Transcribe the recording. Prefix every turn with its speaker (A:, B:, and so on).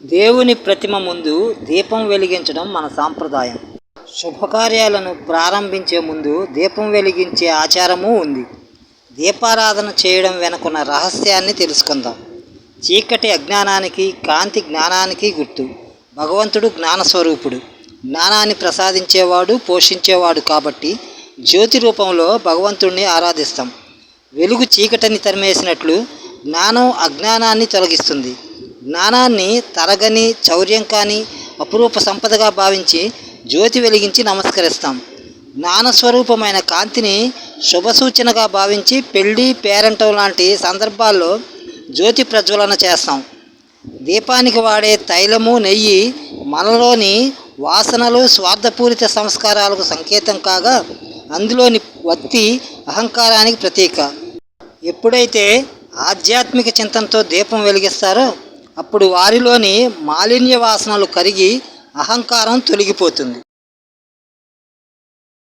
A: దేవుని ప్రతిమ ముందు దీపం వెలిగించడం మన సాంప్రదాయం. శుభకార్యాలను ప్రారంభించే ముందు దీపం వెలిగించే ఆచారము ఉంది. దీపారాధన చేయడం వెనుకున్న రహస్యాన్ని తెలుసుకుందాం. చీకటి అజ్ఞానానికి, కాంతి జ్ఞానానికి గుర్తు. భగవంతుడు జ్ఞానస్వరూపుడు, జ్ఞానాన్ని ప్రసాదించేవాడు, పోషించేవాడు. కాబట్టి జ్యోతి రూపంలో భగవంతుడిని ఆరాధిస్తాం. వెలుగు చీకటిని తరిమేసినట్లు జ్ఞానం అజ్ఞానాన్ని తొలగిస్తుంది. జ్ఞానాన్ని తరగని చౌర్యం కానీ అపురూప సంపదగా భావించి జ్యోతి వెలిగించి నమస్కరిస్తాం. జ్ఞానస్వరూపమైన కాంతిని శుభసూచనగా భావించి పెళ్ళి, పేరంటం లాంటి సందర్భాల్లో జ్యోతి ప్రజ్వలన చేస్తాం. దీపానికి వాడే తైలము, నెయ్యి మనలోని వాసనలు, స్వార్థపూరిత సంస్కారాలకు సంకేతం కాగా, అందులోని వత్తి అహంకారానికి ప్రతీక. ఎప్పుడైతే ఆధ్యాత్మిక చింతనతో దీపం వెలిగిస్తారో అప్పుడు వారిలోని మాలిన్య వాసనలు కరిగి అహంకారం తొలగిపోతుంది.